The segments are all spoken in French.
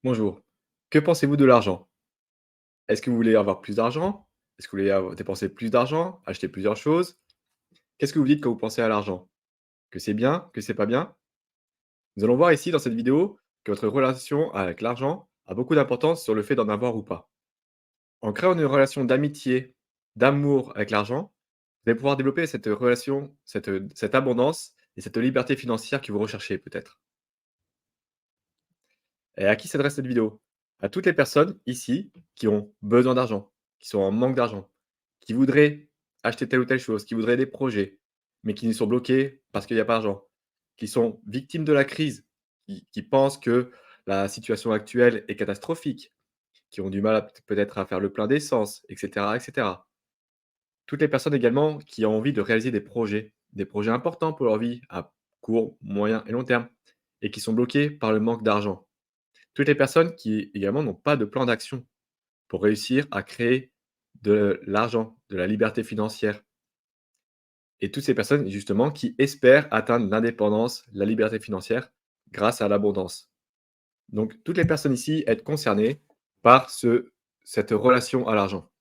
Bonjour. Que pensez-vous de l'argent? Est-ce que vous voulez avoir plus d'argent? Est-ce que vous voulez dépenser plus d'argent? Acheter plusieurs choses? Qu'est-ce que vous dites quand vous pensez à l'argent? Que c'est bien? Que c'est pas bien? Nous allons voir ici dans cette vidéo que votre relation avec l'argent a beaucoup d'importance sur le fait d'en avoir ou pas. En créant une relation d'amitié, d'amour avec l'argent, vous allez pouvoir développer cette relation, cette abondance et cette liberté financière que vous recherchez peut-être. Et à qui s'adresse cette vidéo? À toutes les personnes ici qui ont besoin d'argent, qui sont en manque d'argent, qui voudraient acheter telle ou telle chose, qui voudraient des projets, mais qui sont bloqués parce qu'il n'y a pas d'argent, qui sont victimes de la crise, qui pensent que la situation actuelle est catastrophique, qui ont du mal à peut-être à faire le plein d'essence, etc., etc. Toutes les personnes également qui ont envie de réaliser des projets importants pour leur vie à court, moyen et long terme, et qui sont bloqués par le manque d'argent. Toutes les personnes qui également n'ont pas de plan d'action pour réussir à créer de l'argent, de la liberté financière et toutes ces personnes justement qui espèrent atteindre l'indépendance, la liberté financière grâce à l'abondance. Donc toutes les personnes ici être concernées par cette relation à l'argent.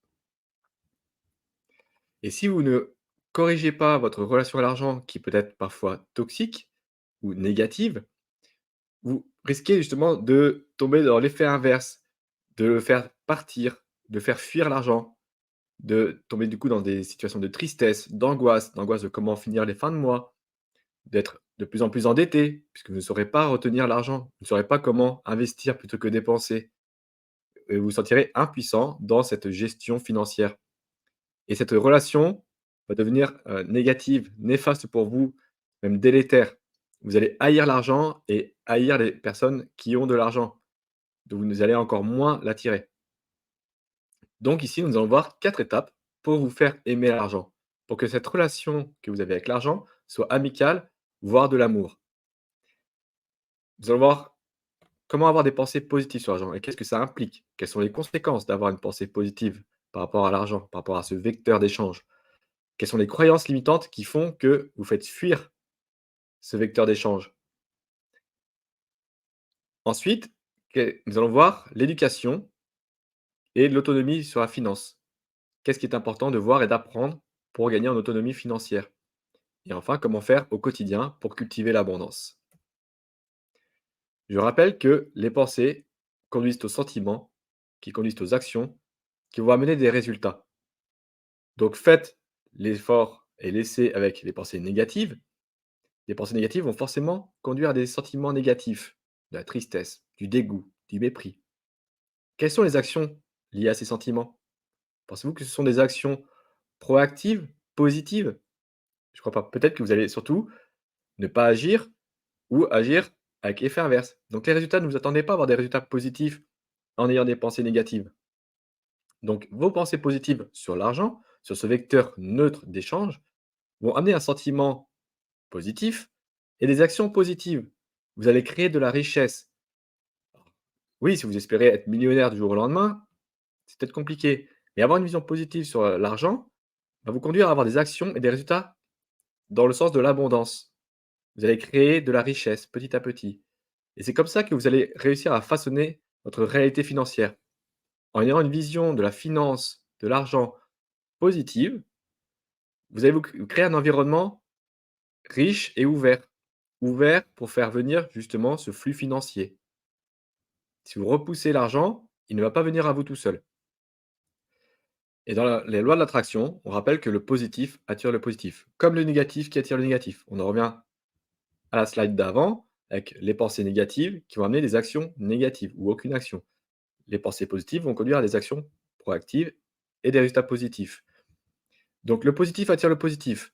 Et si vous ne corrigez pas votre relation à l'argent qui peut être parfois toxique ou négative, vous risquez justement de tomber dans l'effet inverse, de le faire partir, de faire fuir l'argent, de tomber du coup dans des situations de tristesse, d'angoisse de comment finir les fins de mois, d'être de plus en plus endetté, puisque vous ne saurez pas retenir l'argent, vous ne saurez pas comment investir plutôt que dépenser et vous vous sentirez impuissant dans cette gestion financière et cette relation va devenir, négative, néfaste pour vous, même délétère. Vous allez haïr l'argent et haïr les personnes qui ont de l'argent, donc vous allez encore moins l'attirer. Donc ici, nous allons voir 4 étapes pour vous faire aimer l'argent, pour que cette relation que vous avez avec l'argent soit amicale, voire de l'amour. Nous allons voir comment avoir des pensées positives sur l'argent et qu'est-ce que ça implique? Quelles sont les conséquences d'avoir une pensée positive par rapport à l'argent, par rapport à ce vecteur d'échange? Quelles sont les croyances limitantes qui font que vous faites fuir ce vecteur d'échange? Ensuite, nous allons voir l'éducation et l'autonomie sur la finance. Qu'est-ce qui est important de voir et d'apprendre pour gagner en autonomie financière? Et enfin, comment faire au quotidien pour cultiver l'abondance. Je rappelle que les pensées conduisent aux sentiments, qui conduisent aux actions, qui vont amener des résultats. Donc faites l'effort et laissez avec les pensées négatives. Les pensées négatives vont forcément conduire à des sentiments négatifs, de la tristesse, du dégoût, du mépris. Quelles sont les actions liées à ces sentiments? Pensez-vous que ce sont des actions proactives, positives? Je crois pas. Peut-être que vous allez surtout ne pas agir ou agir avec effet inverse. Donc les résultats, ne vous attendez pas à avoir des résultats positifs en ayant des pensées négatives. Donc vos pensées positives sur l'argent, sur ce vecteur neutre d'échange, vont amener un sentiment positif et des actions positives. Vous allez créer de la richesse. Oui, si vous espérez être millionnaire du jour au lendemain, c'est peut-être compliqué. Mais avoir une vision positive sur l'argent va vous conduire à avoir des actions et des résultats dans le sens de l'abondance. Vous allez créer de la richesse petit à petit. Et c'est comme ça que vous allez réussir à façonner votre réalité financière. En ayant une vision de la finance, de l'argent positive, vous allez vous créer un environnement riche et ouvert. Ouvert pour faire venir justement ce flux financier. Si vous repoussez l'argent, il ne va pas venir à vous tout seul. Et dans les lois de l'attraction, on rappelle que le positif attire le positif, comme le négatif qui attire le négatif. On en revient à la slide d'avant, avec les pensées négatives qui vont amener des actions négatives ou aucune action. Les pensées positives vont conduire à des actions proactives et des résultats positifs. Donc le positif attire le positif.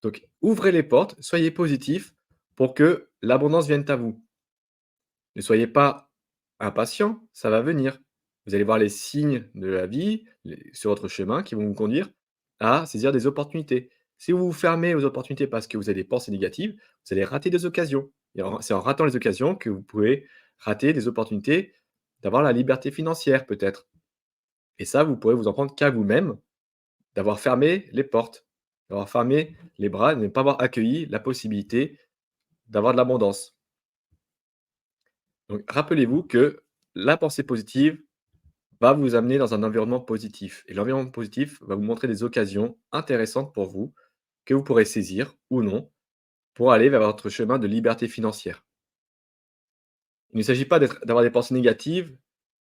Donc ouvrez les portes, soyez positif pour que l'abondance vienne à vous. Ne soyez pas impatient, ça va venir. Vous allez voir les signes de la vie sur votre chemin qui vont vous conduire à saisir des opportunités. Si vous vous fermez aux opportunités parce que vous avez des pensées négatives, vous allez rater des occasions. Et c'est en ratant les occasions que vous pouvez rater des opportunités d'avoir la liberté financière peut-être. Et ça, vous pourrez vous en prendre qu'à vous-même, d'avoir fermé les portes, d'avoir fermé les bras, de ne pas avoir accueilli la possibilité d'avoir de l'abondance. Donc rappelez-vous que La pensée positive va vous amener dans un environnement positif et l'environnement positif va vous montrer des occasions intéressantes pour vous, que vous pourrez saisir ou non pour aller vers votre chemin de liberté financière. Il ne s'agit pas d'avoir des pensées négatives,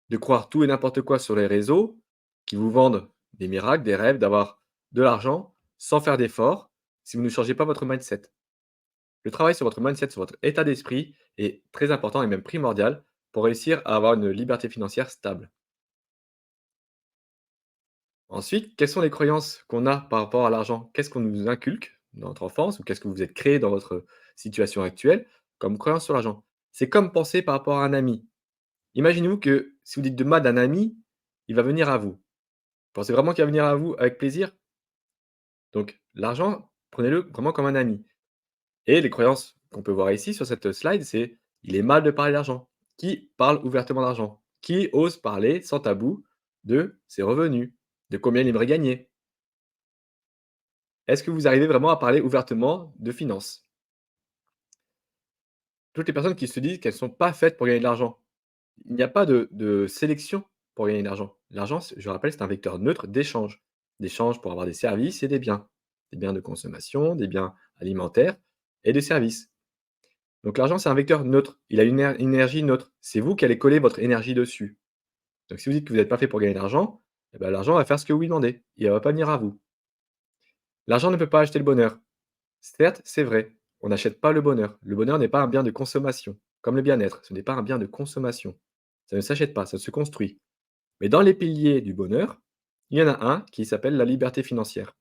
de croire tout et n'importe quoi sur les réseaux qui vous vendent des miracles, des rêves, d'avoir de l'argent sans faire d'efforts si vous ne changez pas votre mindset. Le travail sur votre mindset, sur votre état d'esprit est très important et même primordial pour réussir à avoir une liberté financière stable. Ensuite, quelles sont les croyances qu'on a par rapport à l'argent? Qu'est-ce qu'on nous inculque dans notre enfance ou qu'est-ce que vous êtes créé dans votre situation actuelle comme croyance sur l'argent? C'est comme penser par rapport à un ami. Imaginez-vous que si vous dites de mal d'un ami, il va venir à vous. Pensez vraiment qu'il va venir à vous avec plaisir? Donc l'argent, prenez-le vraiment comme un ami. Et les croyances qu'on peut voir ici sur cette slide, c'est: il est mal de parler d'argent. Qui parle ouvertement d'argent? Qui ose parler sans tabou de ses revenus, de combien il aimerait gagner? Est-ce que vous arrivez vraiment à parler ouvertement de finances? Toutes les personnes qui se disent qu'elles ne sont pas faites pour gagner de l'argent. Il n'y a pas de sélection pour gagner de l'argent. L'argent, je rappelle, c'est un vecteur neutre d'échange. D'échange pour avoir des services et des biens. Des biens de consommation, des biens alimentaires et des services. Donc l'argent, c'est un vecteur neutre. Il a une énergie neutre. C'est vous qui allez coller votre énergie dessus. Donc si vous dites que vous n'êtes pas fait pour gagner de l'argent, eh ben, l'argent va faire ce que vous lui demandez. Il ne va pas venir à vous. L'argent ne peut pas acheter le bonheur. Certes, c'est vrai, on n'achète pas le bonheur. Le bonheur n'est pas un bien de consommation, comme le bien-être, ce n'est pas un bien de consommation. Ça ne s'achète pas, ça se construit. Mais dans les piliers du bonheur, il y en a un qui s'appelle la liberté financière,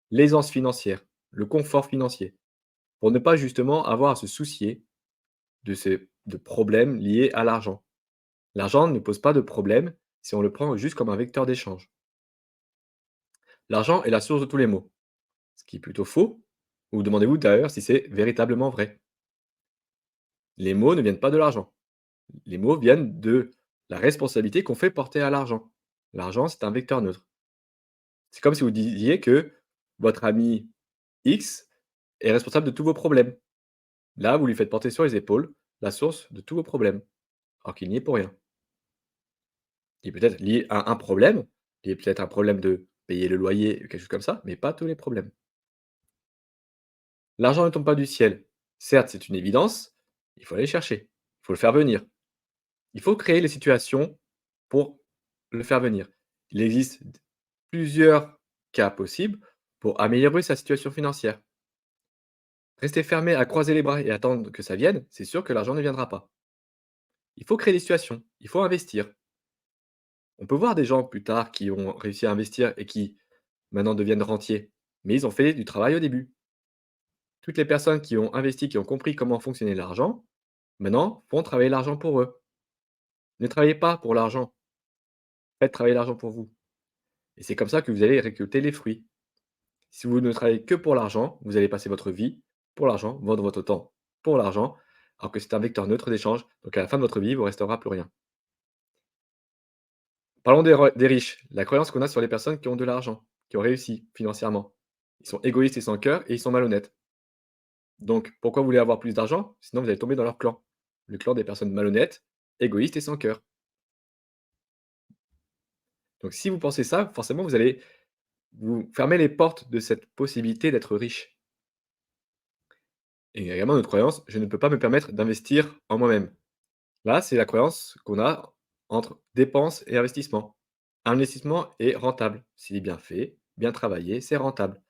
l'aisance financière, le confort financier, pour ne pas justement avoir à se soucier de problèmes liés à l'argent. L'argent ne pose pas de problème si on le prend juste comme un vecteur d'échange. L'argent est la source de tous les maux, ce qui est plutôt faux. Vous demandez-vous d'ailleurs si c'est véritablement vrai. Les maux ne viennent pas de l'argent. Les mots viennent de la responsabilité qu'on fait porter à l'argent. L'argent, c'est un vecteur neutre. C'est comme si vous disiez que votre ami X est responsable de tous vos problèmes. Là, vous lui faites porter sur les épaules la source de tous vos problèmes, alors qu'il n'y est pour rien. Il est peut-être lié à un problème, il est peut-être un problème de payer le loyer, quelque chose comme ça, mais pas tous les problèmes. L'argent ne tombe pas du ciel. Certes, c'est une évidence, il faut aller chercher, il faut le faire venir. Il faut créer les situations pour le faire venir. Il existe plusieurs cas possibles pour améliorer sa situation financière. Rester fermé à croiser les bras et attendre que ça vienne, c'est sûr que l'argent ne viendra pas. Il faut créer des situations, il faut investir. On peut voir des gens plus tard qui ont réussi à investir et qui maintenant deviennent rentiers, mais ils ont fait du travail au début. Toutes les personnes qui ont investi, qui ont compris comment fonctionnait l'argent, maintenant font travailler l'argent pour eux. Ne travaillez pas pour l'argent, faites travailler l'argent pour vous. Et c'est comme ça que vous allez récolter les fruits. Si vous ne travaillez que pour l'argent, vous allez passer votre vie pour l'argent, vendre votre temps pour l'argent, alors que c'est un vecteur neutre d'échange. Donc à la fin de votre vie, il ne vous restera plus rien. Parlons des riches. La croyance qu'on a sur les personnes qui ont de l'argent, qui ont réussi financièrement. Ils sont égoïstes et sans cœur et ils sont malhonnêtes. Donc pourquoi vous voulez avoir plus d'argent? Sinon vous allez tomber dans leur clan. Le clan des personnes malhonnêtes, égoïstes et sans cœur. Donc si vous pensez ça, forcément vous allez vous fermer les portes de cette possibilité d'être riche. Et également notre croyance: «Je ne peux pas me permettre d'investir en moi-même». Là, c'est la croyance qu'on a entre dépenses et investissement. Un investissement est rentable. S'il est bien fait, bien travaillé, c'est rentable.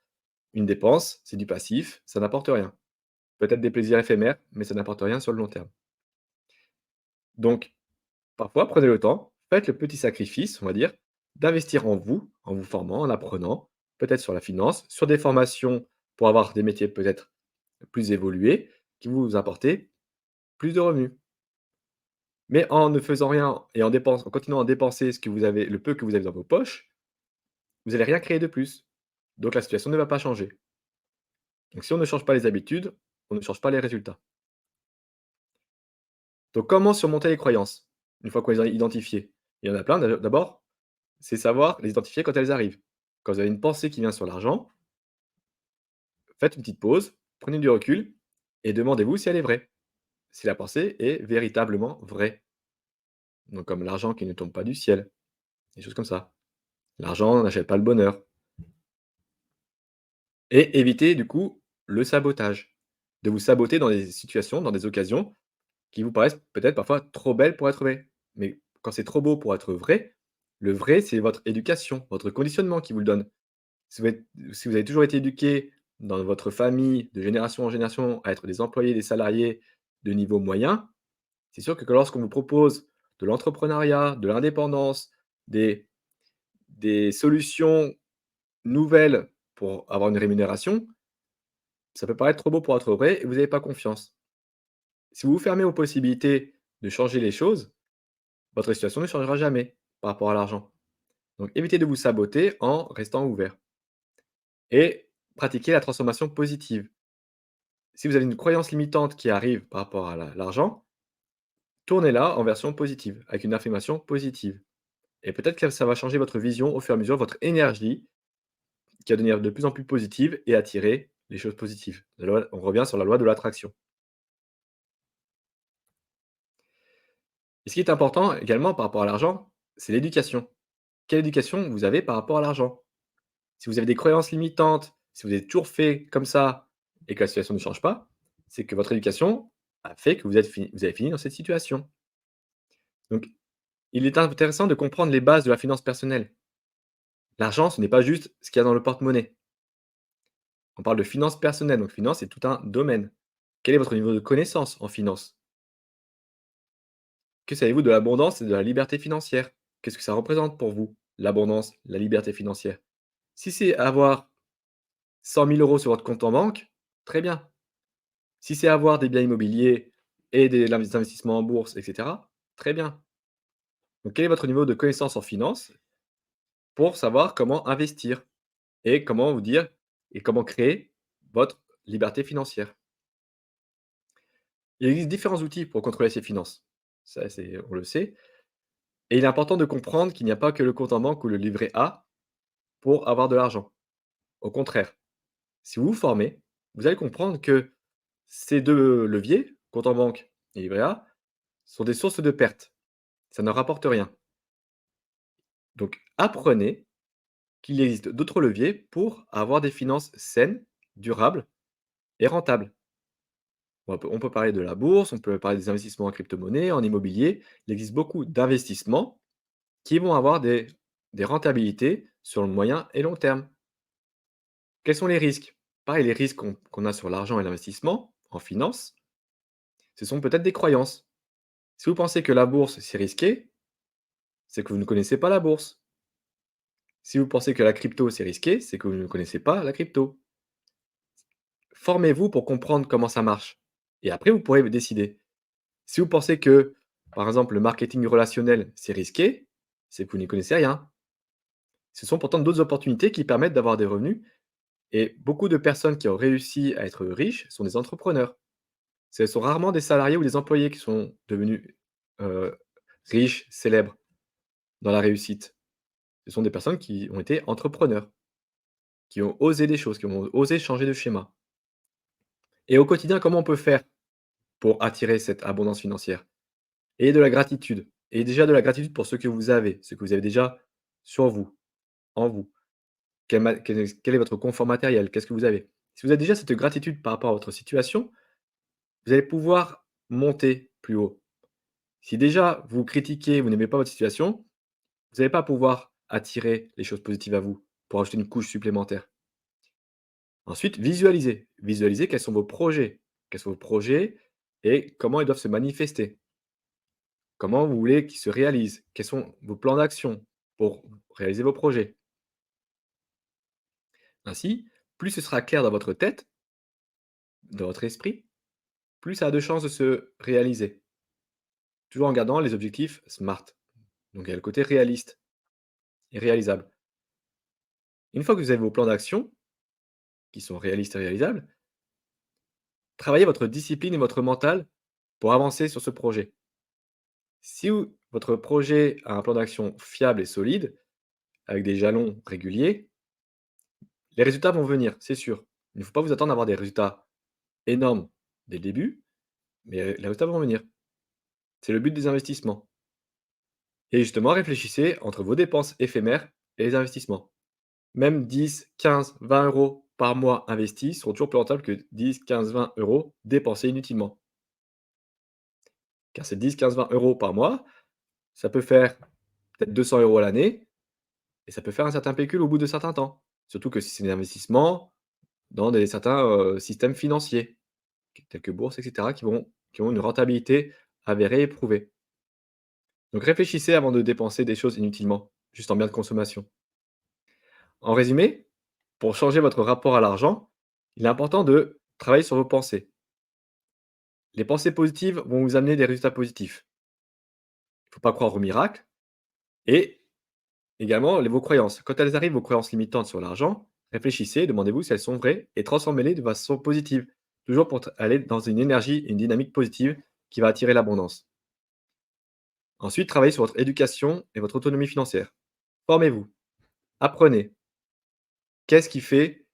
Une dépense, c'est du passif, ça n'apporte rien. Peut-être des plaisirs éphémères, mais ça n'apporte rien sur le long terme. Donc, parfois, prenez le temps, faites le petit sacrifice, on va dire, d'investir en vous formant, en apprenant, peut-être sur la finance, sur des formations pour avoir des métiers peut-être plus évolués, qui vont vous apporter plus de revenus. Mais en ne faisant rien et en continuant à dépenser ce que vous avez le peu que vous avez dans vos poches, vous allez rien créer de plus. Donc la situation ne va pas changer. Donc si on ne change pas les habitudes, on ne change pas les résultats. Donc comment surmonter les croyances? Une fois qu'on les a identifiées? Il y en a plein. D'abord, c'est savoir les identifier quand elles arrivent. Quand vous avez une pensée qui vient sur l'argent, faites une petite pause, prenez du recul et demandez-vous si elle est vraie. Si la pensée est véritablement vraie. donc comme l'argent qui ne tombe pas du ciel, des choses comme ça. L'argent n'achète pas le bonheur et éviter du coup le sabotage. De vous saboter dans des situations, dans des occasions qui vous paraissent peut-être parfois trop belles pour être vraies. Mais quand c'est trop beau pour être vrai, le vrai, c'est votre éducation, votre conditionnement qui vous le donne. Si vous avez toujours été éduqué dans votre famille, de génération en génération, à être des employés, des salariés de niveau moyen, c'est sûr que lorsqu'on vous propose de l'entrepreneuriat, de l'indépendance, des des solutions nouvelles pour avoir une rémunération, ça peut paraître trop beau pour être vrai et vous n'avez pas confiance. Si vous vous fermez aux possibilités de changer les choses, votre situation ne changera jamais par rapport à l'argent. Donc évitez de vous saboter en restant ouvert et pratiquez la transformation positive. Si vous avez une croyance limitante qui arrive par rapport à l'argent, tournez-la en version positive, avec une affirmation positive. Et peut-être que ça va changer votre vision au fur et à mesure, votre énergie qui va devenir de plus en plus positive et attirer les choses positives. On revient sur la loi de l'attraction. Et ce qui est important également par rapport à l'argent, c'est l'éducation. Quelle éducation vous avez par rapport à l'argent? Si vous avez des croyances limitantes, si vous avez toujours fait comme ça et que la situation ne change pas, c'est que votre éducation a fait que vous avez fini dans cette situation. Donc, il est intéressant de comprendre les bases de la finance personnelle. L'argent, ce n'est pas juste ce qu'il y a dans le porte-monnaie. On parle de finance personnelle, donc finance, c'est tout un domaine. Quel est votre niveau de connaissance en finance? Que savez-vous de l'abondance et de la liberté financière? Qu'est-ce que ça représente pour vous, l'abondance, la liberté financière? Si c'est avoir 100 000 € sur votre compte en banque, très bien. Si c'est avoir des biens immobiliers et des investissements en bourse, et cetera, très bien. Donc quel est votre niveau de connaissance en finance pour savoir comment investir et comment vous dire et comment créer votre liberté financière? Il existe différents outils pour contrôler ses finances. Ça, on le sait. Et il est important de comprendre qu'il n'y a pas que le compte en banque ou le livret A pour avoir de l'argent. Au contraire, si vous vous formez, vous allez comprendre que ces 2 leviers, compte en banque et livret A, sont des sources de pertes. Ça ne rapporte rien. Donc apprenez qu'il existe d'autres leviers pour avoir des finances saines, durables et rentables. On peut parler de la bourse, on peut parler des investissements en crypto-monnaie, en immobilier. Il existe beaucoup d'investissements qui vont avoir des rentabilités sur le moyen et long terme. Quels sont les risques? Pareil, les risques qu'on a sur l'argent et l'investissement en finance, ce sont peut-être des croyances. Si vous pensez que la bourse, c'est risqué, c'est que vous ne connaissez pas la bourse. Si vous pensez que la crypto, c'est risqué, c'est que vous ne connaissez pas la crypto. Formez-vous pour comprendre comment ça marche et après vous pourrez décider. Si vous pensez que, par exemple, le marketing relationnel, c'est risqué, c'est que vous n'y connaissez rien. Ce sont pourtant d'autres opportunités qui permettent d'avoir des revenus et beaucoup de personnes qui ont réussi à être riches sont des entrepreneurs. Ce sont rarement des salariés ou des employés qui sont devenus, heu, riches, célèbres dans la réussite. Ce sont des personnes qui ont été entrepreneurs, qui ont osé des choses, qui ont osé changer de schéma. Et au quotidien, comment on peut faire pour attirer cette abondance financière? Et de la gratitude. Et déjà de la gratitude pour ce que vous avez déjà sur vous, en vous. Quel est votre confort matériel? Qu'est-ce que vous avez? Si vous avez déjà cette gratitude par rapport à votre situation, vous allez pouvoir monter plus haut. Si déjà vous critiquez, vous n'aimez pas votre situation, vous n'allez pas pouvoir attirer les choses positives à vous pour ajouter une couche supplémentaire. Ensuite, visualisez. Visualisez quels sont vos projets. Quels sont vos projets et comment ils doivent se manifester. Comment vous voulez qu'ils se réalisent? Quels sont vos plans d'action pour réaliser vos projets? Ainsi, plus ce sera clair dans votre tête, dans votre esprit, plus ça a de chances de se réaliser. Toujours en gardant les objectifs SMART. Donc il y a le côté réaliste et réalisable. Une fois que vous avez vos plans d'action, qui sont réalistes et réalisables, travaillez votre discipline et votre mental pour avancer sur ce projet. Si votre projet a un plan d'action fiable et solide, avec des jalons réguliers, les résultats vont venir, c'est sûr. Il ne faut pas vous attendre à avoir des résultats énormes dès le début, mais les résultats vont venir. C'est le but des investissements. Et justement, réfléchissez entre vos dépenses éphémères et les investissements. Même 10, 15, 20 euros par mois investis seront toujours plus rentables que 10, 15, 20 euros dépensés inutilement. Car ces 10, 15, 20 euros par mois, ça peut faire peut-être 200 euros à l'année et ça peut faire un certain pécule au bout de certains temps. Surtout que si c'est des investissements dans certains systèmes financiers, tels que bourse, etc., qui ont une rentabilité avérée et prouvée. Donc réfléchissez avant de dépenser des choses inutilement, juste en biens de consommation. En résumé, pour changer votre rapport à l'argent, il est important de travailler sur vos pensées. Les pensées positives vont vous amener des résultats positifs. Il ne faut pas croire au miracle. Et également, vos croyances. Quand elles arrivent, vos croyances limitantes sur l'argent, réfléchissez, demandez-vous si elles sont vraies et transformez-les de façon positive. Toujours pour aller dans une énergie, une dynamique positive qui va attirer l'abondance. Ensuite, travaillez sur votre éducation et votre autonomie financière. Formez-vous, apprenez. Qu'est-ce qui fait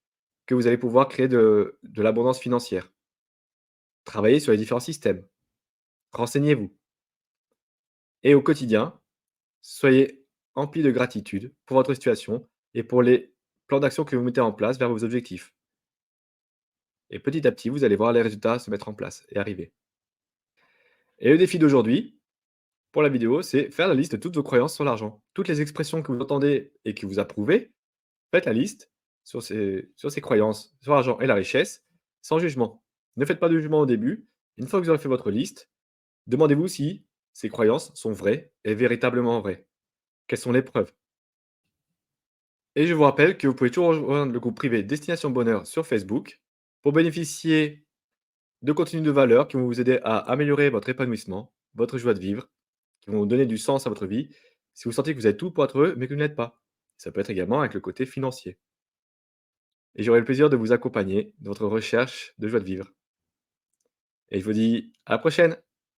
que vous allez pouvoir créer de l'abondance financière? Travaillez sur les différents systèmes. Renseignez-vous. Et au quotidien, soyez empli de gratitude pour votre situation et pour les plans d'action que vous mettez en place vers vos objectifs. Et petit à petit, vous allez voir les résultats se mettre en place et arriver. Et le défi d'aujourd'hui, pour la vidéo, c'est faire la liste de toutes vos croyances sur l'argent. Toutes les expressions que vous entendez et que vous approuvez, faites la liste sur ces croyances, sur l'argent et la richesse, sans jugement. Ne faites pas de jugement au début. Une fois que vous aurez fait votre liste, demandez-vous si ces croyances sont vraies et véritablement vraies. Quelles sont les preuves? Et je vous rappelle que vous pouvez toujours rejoindre le groupe privé Destination Bonheur sur Facebook pour bénéficier de contenus de valeur qui vont vous aider à améliorer votre épanouissement, votre joie de vivre, qui vont donner du sens à votre vie si vous sentez que vous avez tout pour être heureux, mais que vous ne l'êtes pas. Ça peut être également avec le côté financier. Et j'aurai le plaisir de vous accompagner dans votre recherche de joie de vivre. Et je vous dis à la prochaine!